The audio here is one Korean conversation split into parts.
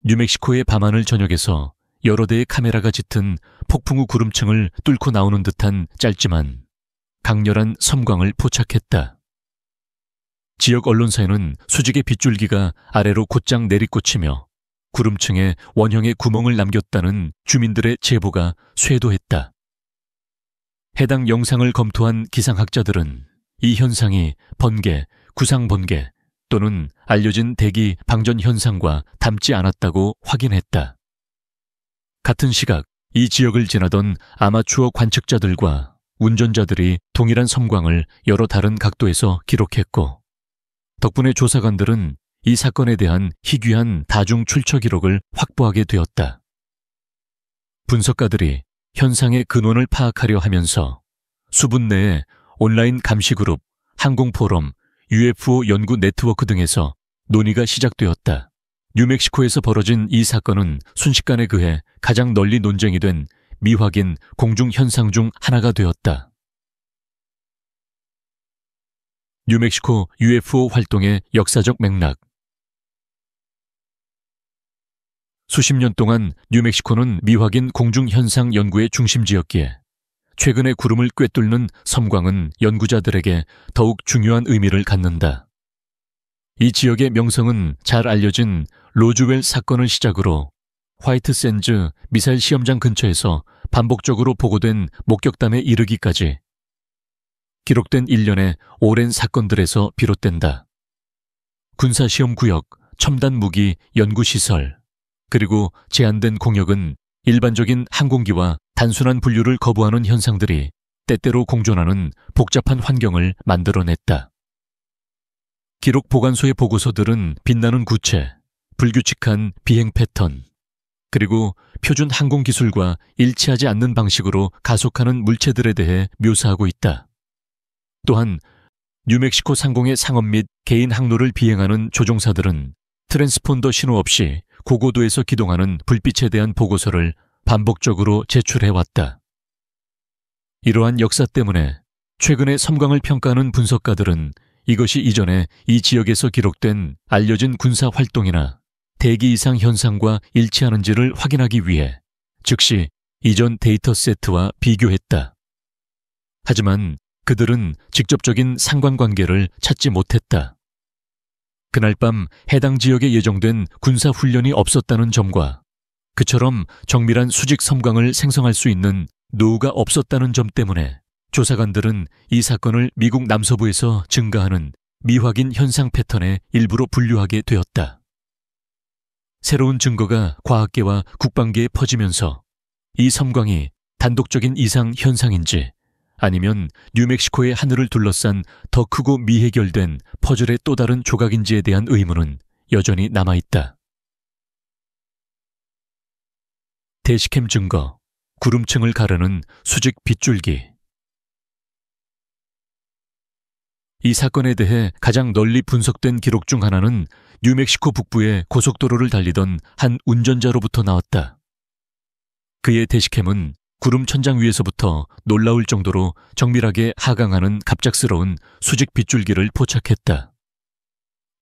뉴멕시코의 밤하늘 전역에서 여러 대의 카메라가 짙은 폭풍 후 구름층을 뚫고 나오는 듯한 짧지만 강렬한 섬광을 포착했다. 지역 언론사에는 수직의 빗줄기가 아래로 곧장 내리꽂히며 구름층에 원형의 구멍을 남겼다는 주민들의 제보가 쇄도했다. 해당 영상을 검토한 기상학자들은 이 현상이 번개, 구상번개 또는 알려진 대기 방전 현상과 닮지 않았다고 확인했다. 같은 시각 이 지역을 지나던 아마추어 관측자들과 운전자들이 동일한 섬광을 여러 다른 각도에서 기록했고, 덕분에 조사관들은 이 사건에 대한 희귀한 다중 출처 기록을 확보하게 되었다. 분석가들이 현상의 근원을 파악하려 하면서 수분 내에 온라인 감시그룹, 항공포럼, UFO 연구 네트워크 등에서 논의가 시작되었다. 뉴멕시코에서 벌어진 이 사건은 순식간에 그해 가장 널리 논쟁이 된 미확인 공중 현상 중 하나가 되었다. 뉴멕시코 UFO 활동의 역사적 맥락. 수십 년 동안 뉴멕시코는 미확인 공중 현상 연구의 중심지였기에 최근의 구름을 꿰뚫는 섬광은 연구자들에게 더욱 중요한 의미를 갖는다. 이 지역의 명성은 잘 알려진 로즈웰 사건을 시작으로 화이트 샌즈 미사일 시험장 근처에서 반복적으로 보고된 목격담에 이르기까지 기록된 일련의 오랜 사건들에서 비롯된다. 군사시험구역, 첨단 무기 연구시설, 그리고 제한된 공역은 일반적인 항공기와 단순한 분류를 거부하는 현상들이 때때로 공존하는 복잡한 환경을 만들어냈다. 기록 보관소의 보고서들은 빛나는 구체, 불규칙한 비행 패턴, 그리고 표준 항공 기술과 일치하지 않는 방식으로 가속하는 물체들에 대해 묘사하고 있다. 또한 뉴멕시코 상공의 상업 및 개인 항로를 비행하는 조종사들은 트랜스폰더 신호 없이 고고도에서 기동하는 불빛에 대한 보고서를 반복적으로 제출해왔다. 이러한 역사 때문에 최근에 섬광을 평가하는 분석가들은 이것이 이전에 이 지역에서 기록된 알려진 군사 활동이나 대기 이상 현상과 일치하는지를 확인하기 위해 즉시 이전 데이터 세트와 비교했다. 하지만 그들은 직접적인 상관관계를 찾지 못했다. 그날 밤 해당 지역에 예정된 군사 훈련이 없었다는 점과 그처럼 정밀한 수직 섬광을 생성할 수 있는 노후가 없었다는 점 때문에 조사관들은 이 사건을 미국 남서부에서 증가하는 미확인 현상 패턴에 일부러 분류하게 되었다. 새로운 증거가 과학계와 국방계에 퍼지면서 이 섬광이 단독적인 이상 현상인지 아니면 뉴멕시코의 하늘을 둘러싼 더 크고 미해결된 퍼즐의 또 다른 조각인지에 대한 의문은 여전히 남아있다. 대시캠 증거, 구름층을 가르는 수직 빗줄기. 이 사건에 대해 가장 널리 분석된 기록 중 하나는 뉴멕시코 북부의 고속도로를 달리던 한 운전자로부터 나왔다. 그의 대시캠은 구름 천장 위에서부터 놀라울 정도로 정밀하게 하강하는 갑작스러운 수직 빗줄기를 포착했다.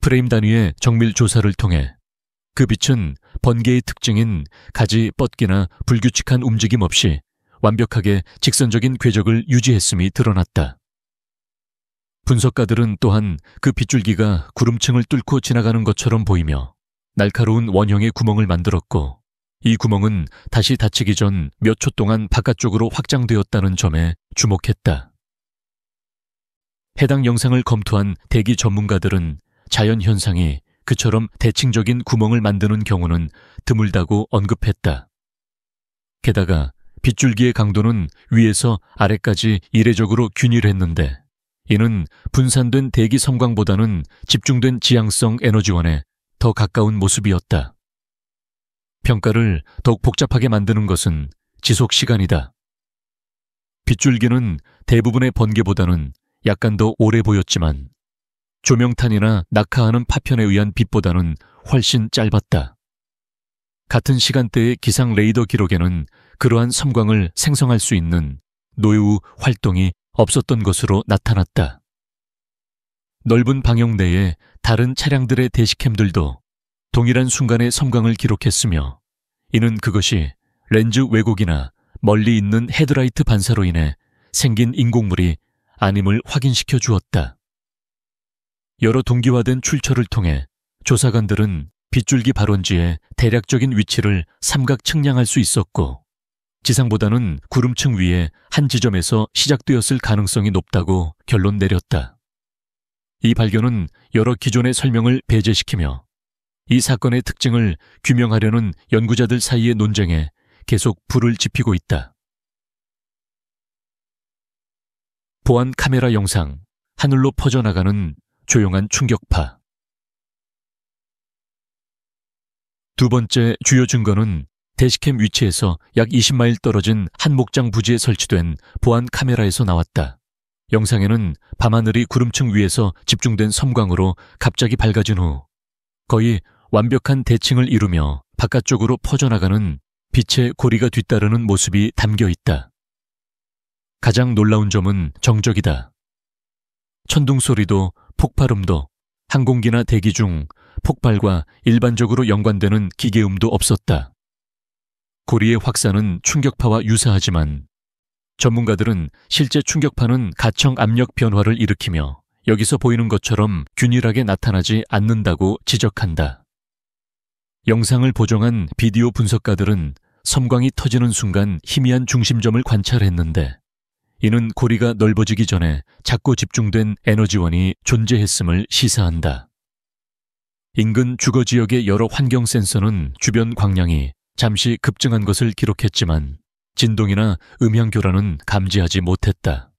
프레임 단위의 정밀 조사를 통해 그 빛은 번개의 특징인 가지 뻗기나 불규칙한 움직임 없이 완벽하게 직선적인 궤적을 유지했음이 드러났다. 분석가들은 또한 그 빗줄기가 구름층을 뚫고 지나가는 것처럼 보이며 날카로운 원형의 구멍을 만들었고 이 구멍은 다시 닫히기 전 몇 초 동안 바깥쪽으로 확장되었다는 점에 주목했다. 해당 영상을 검토한 대기 전문가들은 자연현상이 그처럼 대칭적인 구멍을 만드는 경우는 드물다고 언급했다. 게다가 빗줄기의 강도는 위에서 아래까지 이례적으로 균일했는데 이는 분산된 대기 섬광보다는 집중된 지향성 에너지원에 더 가까운 모습이었다. 평가를 더욱 복잡하게 만드는 것은 지속 시간이다. 빗줄기는 대부분의 번개보다는 약간 더 오래 보였지만 조명탄이나 낙하하는 파편에 의한 빛보다는 훨씬 짧았다. 같은 시간대의 기상 레이더 기록에는 그러한 섬광을 생성할 수 있는 노후 활동이 없었던 것으로 나타났다. 넓은 방역 내에 다른 차량들의 대시캠들도 동일한 순간의 섬광을 기록했으며 이는 그것이 렌즈 왜곡이나 멀리 있는 헤드라이트 반사로 인해 생긴 인공물이 아님을 확인시켜 주었다. 여러 동기화된 출처를 통해 조사관들은 빗줄기 발원지의 대략적인 위치를 삼각 측량할 수 있었고 지상보다는 구름층 위에 한 지점에서 시작되었을 가능성이 높다고 결론 내렸다. 이 발견은 여러 기존의 설명을 배제시키며 이 사건의 특징을 규명하려는 연구자들 사이의 논쟁에 계속 불을 지피고 있다. 보안 카메라 영상, 하늘로 퍼져나가는 조용한 충격파. 두 번째 주요 증거는 대시캠 위치에서 약 20마일 떨어진 한 목장 부지에 설치된 보안 카메라에서 나왔다. 영상에는 밤하늘이 구름층 위에서 집중된 섬광으로 갑자기 밝아진 후 거의 완벽한 대칭을 이루며 바깥쪽으로 퍼져나가는 빛의 고리가 뒤따르는 모습이 담겨 있다. 가장 놀라운 점은 정적이다. 천둥 소리도 폭발음도 항공기나 대기 중 폭발과 일반적으로 연관되는 기계음도 없었다. 고리의 확산은 충격파와 유사하지만 전문가들은 실제 충격파는 가청 압력 변화를 일으키며 여기서 보이는 것처럼 균일하게 나타나지 않는다고 지적한다. 영상을 보정한 비디오 분석가들은 섬광이 터지는 순간 희미한 중심점을 관찰했는데 이는 고리가 넓어지기 전에 작고 집중된 에너지원이 존재했음을 시사한다. 인근 주거 지역의 여러 환경 센서는 주변 광량이 잠시 급증한 것을 기록했지만 진동이나 음향 교란은 감지하지 못했다.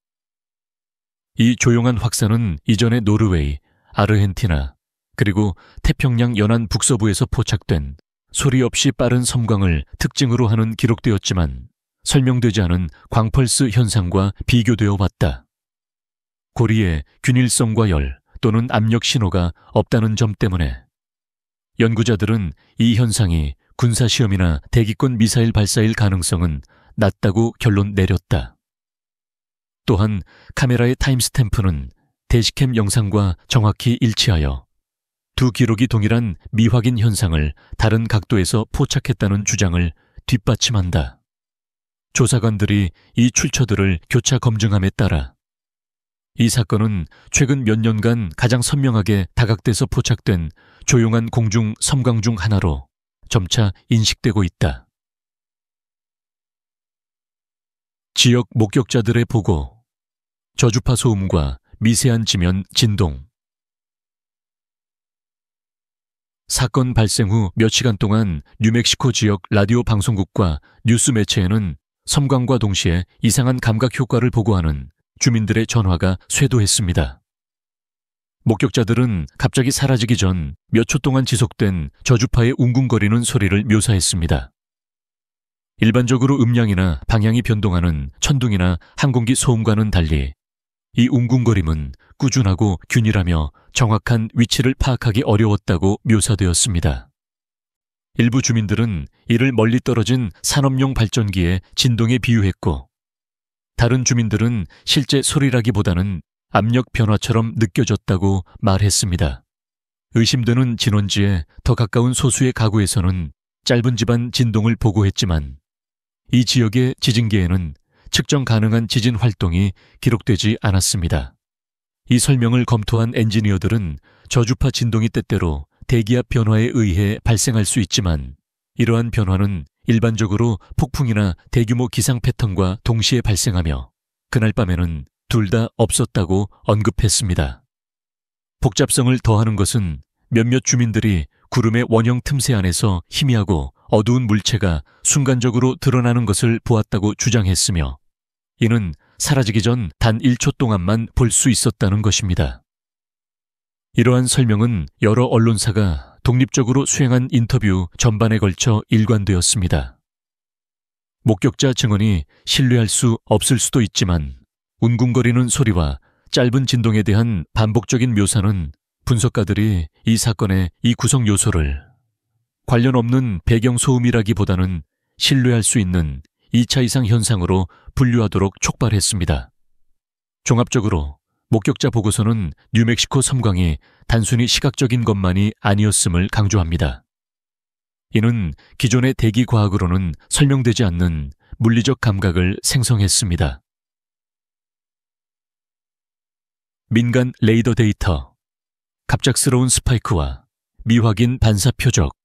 이 조용한 확산은 이전의 노르웨이, 아르헨티나, 그리고 태평양 연안 북서부에서 포착된 소리 없이 빠른 섬광을 특징으로 하는 기록되었지만 설명되지 않은 광펄스 현상과 비교되어 왔다. 고리에 균일성과 열 또는 압력 신호가 없다는 점 때문에 연구자들은 이 현상이 군사시험이나 대기권 미사일 발사일 가능성은 낮다고 결론 내렸다. 또한 카메라의 타임스탬프는 대시캠 영상과 정확히 일치하여 두 기록이 동일한 미확인 현상을 다른 각도에서 포착했다는 주장을 뒷받침한다. 조사관들이 이 출처들을 교차 검증함에 따라 이 사건은 최근 몇 년간 가장 선명하게 다각돼서 포착된 조용한 공중 섬광 중 하나로 점차 인식되고 있다. 지역 목격자들의 보고, 저주파 소음과 미세한 지면 진동. 사건 발생 후 몇 시간 동안 뉴멕시코 지역 라디오 방송국과 뉴스 매체에는 섬광과 동시에 이상한 감각 효과를 보고하는 주민들의 전화가 쇄도했습니다. 목격자들은 갑자기 사라지기 전 몇 초 동안 지속된 저주파의 웅궁거리는 소리를 묘사했습니다. 일반적으로 음량이나 방향이 변동하는 천둥이나 항공기 소음과는 달리 이 웅궁거림은 꾸준하고 균일하며 정확한 위치를 파악하기 어려웠다고 묘사되었습니다. 일부 주민들은 이를 멀리 떨어진 산업용 발전기의 진동에 비유했고 다른 주민들은 실제 소리라기보다는 압력 변화처럼 느껴졌다고 말했습니다. 의심되는 진원지에 더 가까운 소수의 가구에서는 짧은 집안 진동을 보고했지만 이 지역의 지진계에는 측정 가능한 지진 활동이 기록되지 않았습니다. 이 설명을 검토한 엔지니어들은 저주파 진동이 때때로 대기압 변화에 의해 발생할 수 있지만 이러한 변화는 일반적으로 폭풍이나 대규모 기상 패턴과 동시에 발생하며 그날 밤에는 둘 다 없었다고 언급했습니다. 복잡성을 더하는 것은 몇몇 주민들이 구름의 원형 틈새 안에서 희미하고 어두운 물체가 순간적으로 드러나는 것을 보았다고 주장했으며 이는 사라지기 전 단 1초 동안만 볼 수 있었다는 것입니다. 이러한 설명은 여러 언론사가 독립적으로 수행한 인터뷰 전반에 걸쳐 일관되었습니다. 목격자 증언이 신뢰할 수 없을 수도 있지만 웅궁거리는 소리와 짧은 진동에 대한 반복적인 묘사는 분석가들이 이 사건의 이 구성 요소를 관련 없는 배경 소음이라기보다는 신뢰할 수 있는 2차 이상 현상으로 분류하도록 촉발했습니다. 종합적으로 목격자 보고서는 뉴멕시코 섬광이 단순히 시각적인 것만이 아니었음을 강조합니다. 이는 기존의 대기 과학으로는 설명되지 않는 물리적 감각을 생성했습니다. 민간 레이더 데이터, 갑작스러운 스파이크와 미확인 반사 표적.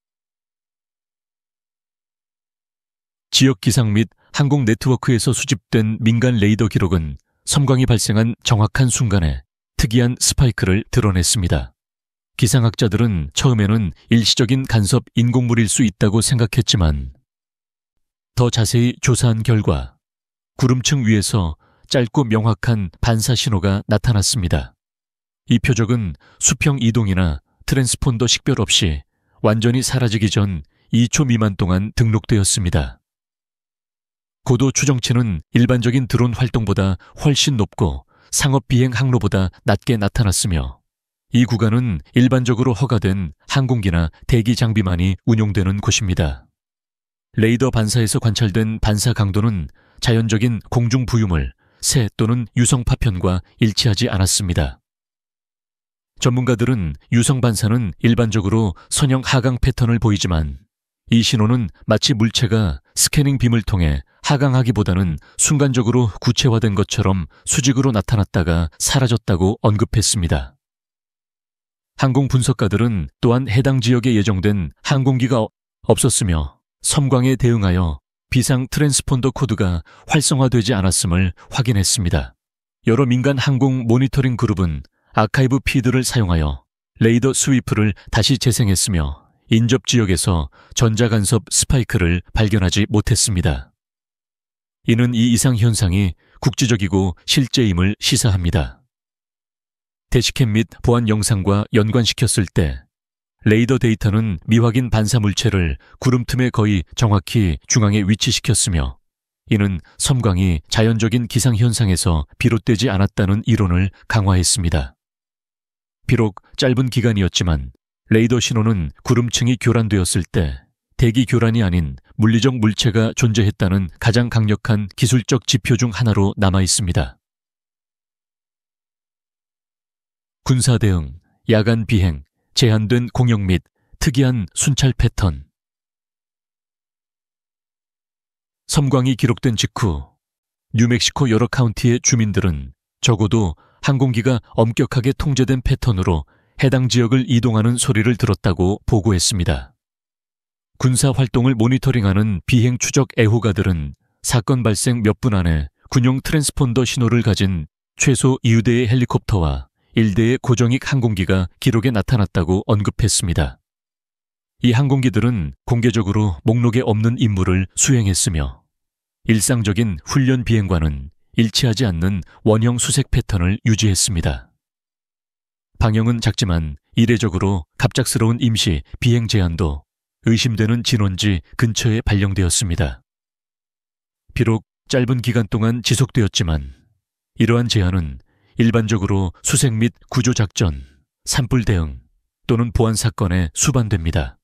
지역 기상 및 항공 네트워크에서 수집된 민간 레이더 기록은 섬광이 발생한 정확한 순간에 특이한 스파이크를 드러냈습니다. 기상학자들은 처음에는 일시적인 간섭 인공물일 수 있다고 생각했지만 더 자세히 조사한 결과 구름층 위에서 짧고 명확한 반사 신호가 나타났습니다. 이 표적은 수평 이동이나 트랜스폰더 식별 없이 완전히 사라지기 전 2초 미만 동안 등록되었습니다. 고도 추정치는 일반적인 드론 활동보다 훨씬 높고 상업 비행 항로보다 낮게 나타났으며 이 구간은 일반적으로 허가된 항공기나 대기 장비만이 운용되는 곳입니다. 레이더 반사에서 관찰된 반사 강도는 자연적인 공중 부유물, 새 또는 유성 파편과 일치하지 않았습니다. 전문가들은 유성 반사는 일반적으로 선형 하강 패턴을 보이지만 이 신호는 마치 물체가 스캐닝 빔을 통해 하강하기보다는 순간적으로 구체화된 것처럼 수직으로 나타났다가 사라졌다고 언급했습니다. 항공 분석가들은 또한 해당 지역에 예정된 항공기가 없었으며 섬광에 대응하여 비상 트랜스폰더 코드가 활성화되지 않았음을 확인했습니다. 여러 민간 항공 모니터링 그룹은 아카이브 피드를 사용하여 레이더 스위프를 다시 재생했으며 인접 지역에서 전자간섭 스파이크를 발견하지 못했습니다. 이는 이 이상 현상이 국지적이고 실제임을 시사합니다. 대시캠 및 보안 영상과 연관시켰을 때 레이더 데이터는 미확인 반사 물체를 구름 틈에 거의 정확히 중앙에 위치시켰으며 이는 섬광이 자연적인 기상 현상에서 비롯되지 않았다는 이론을 강화했습니다. 비록 짧은 기간이었지만 레이더 신호는 구름층이 교란되었을 때 대기 교란이 아닌 물리적 물체가 존재했다는 가장 강력한 기술적 지표 중 하나로 남아 있습니다. 군사 대응, 야간 비행, 제한된 공역 및 특이한 순찰 패턴. 섬광이 기록된 직후 뉴멕시코 여러 카운티의 주민들은 적어도 항공기가 엄격하게 통제된 패턴으로 해당 지역을 이동하는 소리를 들었다고 보고했습니다. 군사 활동을 모니터링하는 비행 추적 애호가들은 사건 발생 몇 분 안에 군용 트랜스폰더 신호를 가진 최소 2대의 헬리콥터와 1대의 고정익 항공기가 기록에 나타났다고 언급했습니다. 이 항공기들은 공개적으로 목록에 없는 임무를 수행했으며 일상적인 훈련 비행과는 일치하지 않는 원형 수색 패턴을 유지했습니다. 방영은 작지만 이례적으로 갑작스러운 임시 비행 제한도 의심되는 진원지 근처에 발령되었습니다. 비록 짧은 기간 동안 지속되었지만 이러한 제한은 일반적으로 수색 및 구조작전, 산불 대응 또는 보안 사건에 수반됩니다.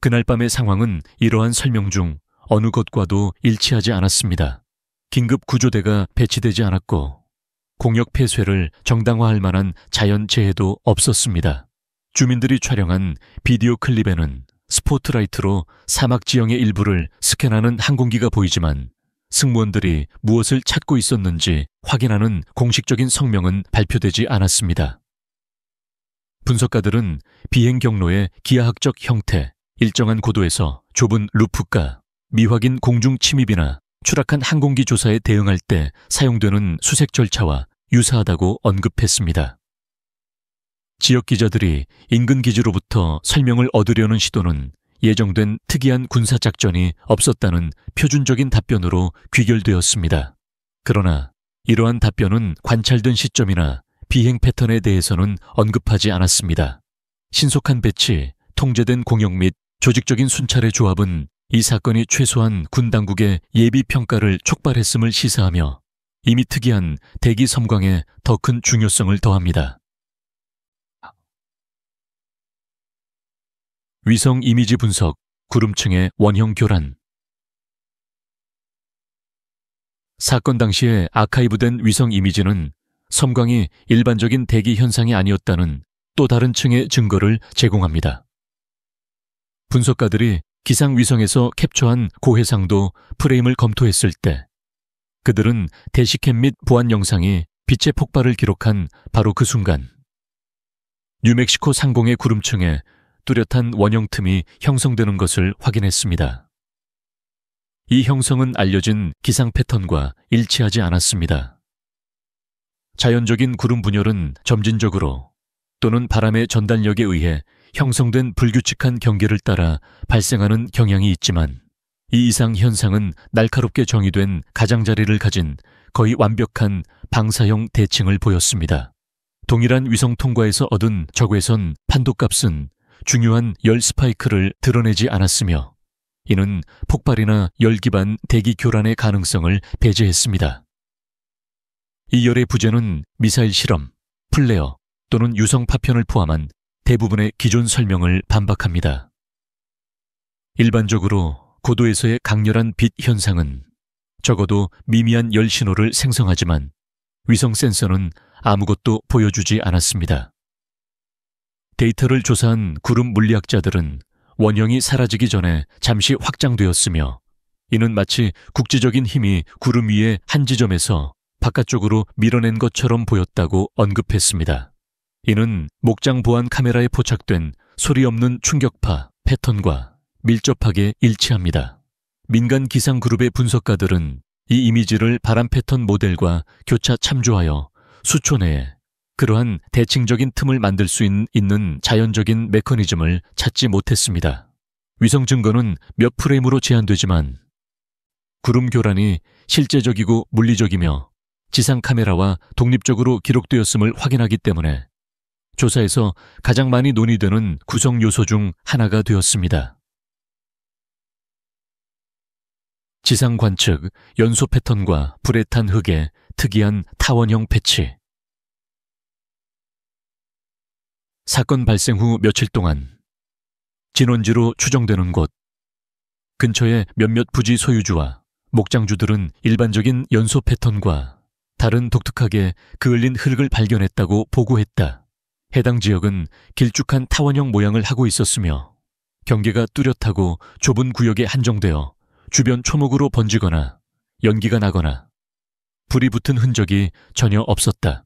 그날 밤의 상황은 이러한 설명 중 어느 것과도 일치하지 않았습니다. 긴급 구조대가 배치되지 않았고 공역 폐쇄를 정당화할 만한 자연재해도 없었습니다. 주민들이 촬영한 비디오 클립에는 스포트라이트로 사막 지형의 일부를 스캔하는 항공기가 보이지만 승무원들이 무엇을 찾고 있었는지 확인하는 공식적인 성명은 발표되지 않았습니다. 분석가들은 비행 경로의 기하학적 형태, 일정한 고도에서 좁은 루프가, 미확인 공중 침입이나 추락한 항공기 조사에 대응할 때 사용되는 수색 절차와 유사하다고 언급했습니다. 지역 기자들이 인근 기지로부터 설명을 얻으려는 시도는 예정된 특이한 군사작전이 없었다는 표준적인 답변으로 귀결되었습니다. 그러나 이러한 답변은 관찰된 시점이나 비행 패턴에 대해서는 언급하지 않았습니다. 신속한 배치, 통제된 공역 및 조직적인 순찰의 조합은 이 사건이 최소한 군 당국의 예비 평가를 촉발했음을 시사하며 이미 특이한 대기 섬광에 더 큰 중요성을 더합니다. 위성 이미지 분석, 구름층의 원형 교란. 사건 당시에 아카이브된 위성 이미지는 섬광이 일반적인 대기 현상이 아니었다는 또 다른 층의 증거를 제공합니다. 분석가들이 기상위성에서 캡처한 고해상도 프레임을 검토했을 때 그들은 대시캠 및 보안 영상이 빛의 폭발을 기록한 바로 그 순간 뉴멕시코 상공의 구름층에 뚜렷한 원형 틈이 형성되는 것을 확인했습니다. 이 형성은 알려진 기상 패턴과 일치하지 않았습니다. 자연적인 구름 분열은 점진적으로 또는 바람의 전달력에 의해 형성된 불규칙한 경계를 따라 발생하는 경향이 있지만 이 이상 현상은 날카롭게 정의된 가장자리를 가진 거의 완벽한 방사형 대칭을 보였습니다. 동일한 위성 통과에서 얻은 적외선 판도값은 중요한 열 스파이크를 드러내지 않았으며 이는 폭발이나 열 기반 대기 교란의 가능성을 배제했습니다. 이 열의 부재는 미사일 실험, 플레어 또는 유성 파편을 포함한 대부분의 기존 설명을 반박합니다. 일반적으로 고도에서의 강렬한 빛 현상은 적어도 미미한 열 신호를 생성하지만 위성 센서는 아무것도 보여주지 않았습니다. 데이터를 조사한 구름 물리학자들은 원형이 사라지기 전에 잠시 확장되었으며 이는 마치 국지적인 힘이 구름 위의 한 지점에서 바깥쪽으로 밀어낸 것처럼 보였다고 언급했습니다. 이는 목장 보안 카메라에 포착된 소리 없는 충격파 패턴과 밀접하게 일치합니다. 민간 기상 그룹의 분석가들은 이 이미지를 바람 패턴 모델과 교차 참조하여 수초 내에 그러한 대칭적인 틈을 만들 수 있는 자연적인 메커니즘을 찾지 못했습니다. 위성 증거는 몇 프레임으로 제한되지만 구름 교란이 실제적이고 물리적이며 지상 카메라와 독립적으로 기록되었음을 확인하기 때문에 조사에서 가장 많이 논의되는 구성 요소 중 하나가 되었습니다. 지상 관측, 연소 패턴과 불에 탄 흙의 특이한 타원형 패치. 사건 발생 후 며칠 동안 진원지로 추정되는 곳 근처의 몇몇 부지 소유주와 목장주들은 일반적인 연소 패턴과 다른 독특하게 그을린 흙을 발견했다고 보고했다. 해당 지역은 길쭉한 타원형 모양을 하고 있었으며 경계가 뚜렷하고 좁은 구역에 한정되어 주변 초목으로 번지거나 연기가 나거나 불이 붙은 흔적이 전혀 없었다.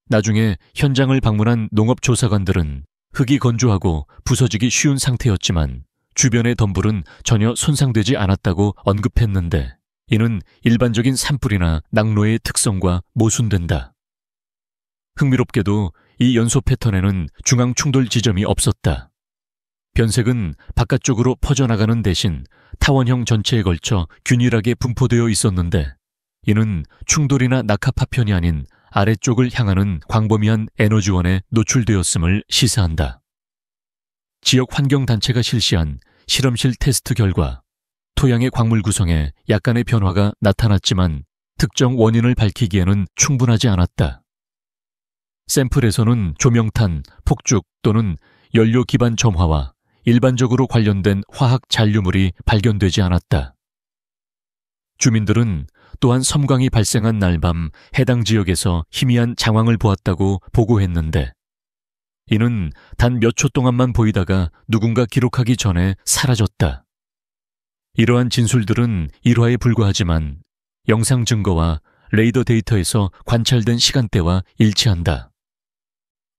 나중에 현장을 방문한 농업조사관들은 흙이 건조하고 부서지기 쉬운 상태였지만 주변의 덤불은 전혀 손상되지 않았다고 언급했는데 이는 일반적인 산불이나 낙로의 특성과 모순된다. 흥미롭게도 이 연소 패턴에는 중앙 충돌 지점이 없었다. 변색은 바깥쪽으로 퍼져나가는 대신 타원형 전체에 걸쳐 균일하게 분포되어 있었는데 이는 충돌이나 낙하 파편이 아닌 아래쪽을 향하는 광범위한 에너지원에 노출되었음을 시사한다. 지역 환경단체가 실시한 실험실 테스트 결과 토양의 광물 구성에 약간의 변화가 나타났지만 특정 원인을 밝히기에는 충분하지 않았다. 샘플에서는 조명탄, 폭죽 또는 연료 기반 점화와 일반적으로 관련된 화학 잔류물이 발견되지 않았다. 주민들은 또한 섬광이 발생한 날 밤 해당 지역에서 희미한 장황을 보았다고 보고했는데 이는 단 몇 초 동안만 보이다가 누군가 기록하기 전에 사라졌다. 이러한 진술들은 일화에 불과하지만 영상 증거와 레이더 데이터에서 관찰된 시간대와 일치한다.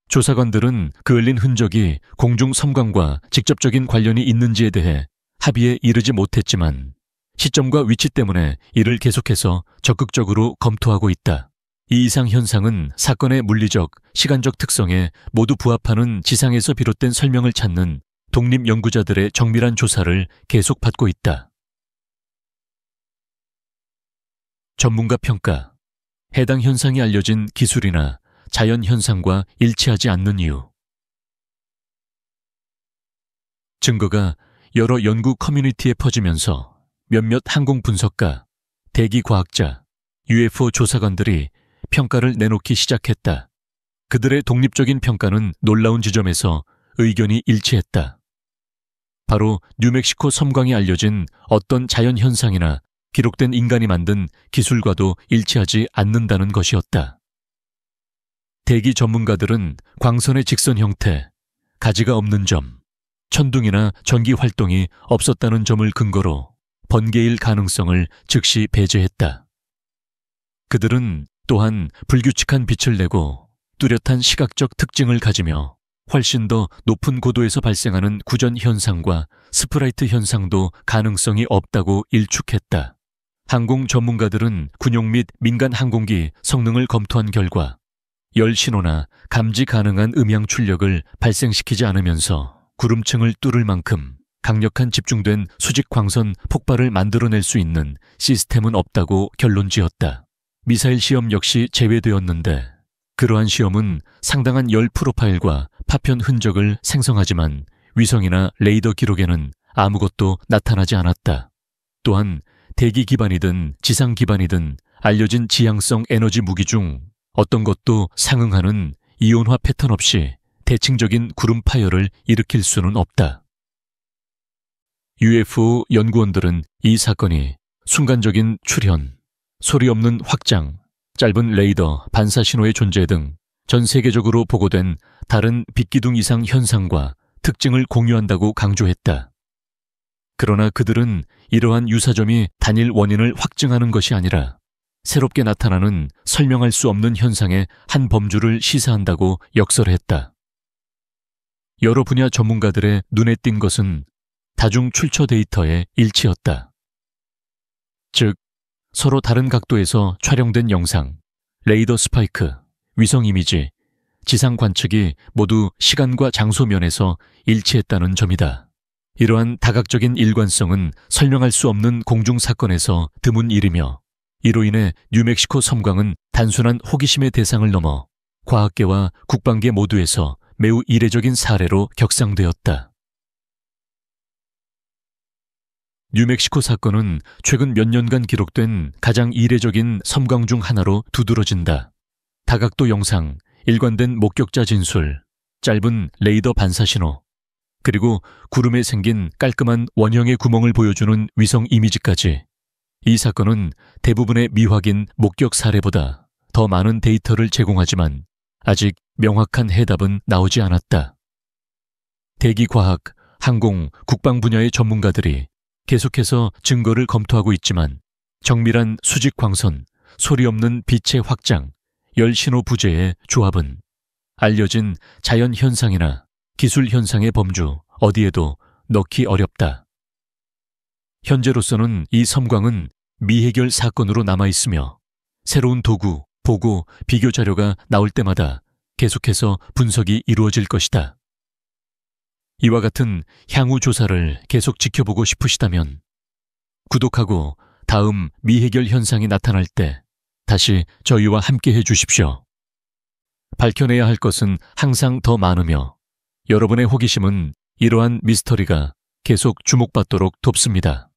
조사관들은 그을린 흔적이 공중 섬광과 직접적인 관련이 있는지에 대해 합의에 이르지 못했지만 시점과 위치 때문에 이를 계속해서 적극적으로 검토하고 있다. 이 이상 현상은 사건의 물리적, 시간적 특성에 모두 부합하는 지상에서 비롯된 설명을 찾는 독립 연구자들의 정밀한 조사를 계속 받고 있다. 전문가 평가. 해당 현상이 알려진 기술이나 자연 현상과 일치하지 않는 이유. 증거가 여러 연구 커뮤니티에 퍼지면서 몇몇 항공 분석가, 대기 과학자, UFO 조사관들이 평가를 내놓기 시작했다. 그들의 독립적인 평가는 놀라운 지점에서 의견이 일치했다. 바로 뉴멕시코 섬광이 알려진 어떤 자연 현상이나 기록된 인간이 만든 기술과도 일치하지 않는다는 것이었다. 대기 전문가들은 광선의 직선 형태, 가지가 없는 점, 천둥이나 전기 활동이 없었다는 점을 근거로 번개일 가능성을 즉시 배제했다. 그들은 또한 불규칙한 빛을 내고 뚜렷한 시각적 특징을 가지며 훨씬 더 높은 고도에서 발생하는 구전 현상과 스프라이트 현상도 가능성이 없다고 일축했다. 항공 전문가들은 군용 및 민간 항공기 성능을 검토한 결과 열 신호나 감지 가능한 음향 출력을 발생시키지 않으면서 구름층을 뚫을 만큼 강력한 집중된 수직 광선 폭발을 만들어낼 수 있는 시스템은 없다고 결론지었다. 미사일 시험 역시 제외되었는데 그러한 시험은 상당한 열 프로파일과 파편 흔적을 생성하지만 위성이나 레이더 기록에는 아무것도 나타나지 않았다. 또한 대기 기반이든 지상 기반이든 알려진 지향성 에너지 무기 중 어떤 것도 상응하는 이온화 패턴 없이 대칭적인 구름 파열을 일으킬 수는 없다. UFO 연구원들은 이 사건이 순간적인 출현, 소리 없는 확장, 짧은 레이더 반사 신호의 존재 등 전 세계적으로 보고된 다른 빛기둥 이상 현상과 특징을 공유한다고 강조했다. 그러나 그들은 이러한 유사점이 단일 원인을 확증하는 것이 아니라 새롭게 나타나는 설명할 수 없는 현상의 한 범주를 시사한다고 역설했다. 여러 분야 전문가들의 눈에 띈 것은 다중 출처 데이터의 일치였다. 즉, 서로 다른 각도에서 촬영된 영상, 레이더 스파이크, 위성 이미지, 지상 관측이 모두 시간과 장소 면에서 일치했다는 점이다. 이러한 다각적인 일관성은 설명할 수 없는 공중 사건에서 드문 일이며 이로 인해 뉴멕시코 섬광은 단순한 호기심의 대상을 넘어 과학계와 국방계 모두에서 매우 이례적인 사례로 격상되었다. 뉴멕시코 사건은 최근 몇 년간 기록된 가장 이례적인 섬광 중 하나로 두드러진다. 다각도 영상, 일관된 목격자 진술, 짧은 레이더 반사 신호, 그리고 구름에 생긴 깔끔한 원형의 구멍을 보여주는 위성 이미지까지 이 사건은 대부분의 미확인 목격 사례보다 더 많은 데이터를 제공하지만 아직 명확한 해답은 나오지 않았다. 대기과학, 항공, 국방 분야의 전문가들이 계속해서 증거를 검토하고 있지만 정밀한 수직 광선, 소리 없는 빛의 확장, 열 신호 부재의 조합은 알려진 자연 현상이나 기술 현상의 범주 어디에도 넣기 어렵다. 현재로서는 이 섬광은 미해결 사건으로 남아있으며 새로운 도구, 보고, 비교 자료가 나올 때마다 계속해서 분석이 이루어질 것이다. 이와 같은 향후 조사를 계속 지켜보고 싶으시다면 구독하고 다음 미해결 현상이 나타날 때 다시 저희와 함께 해주십시오. 밝혀내야 할 것은 항상 더 많으며 여러분의 호기심은 이러한 미스터리가 계속 주목받도록 돕습니다.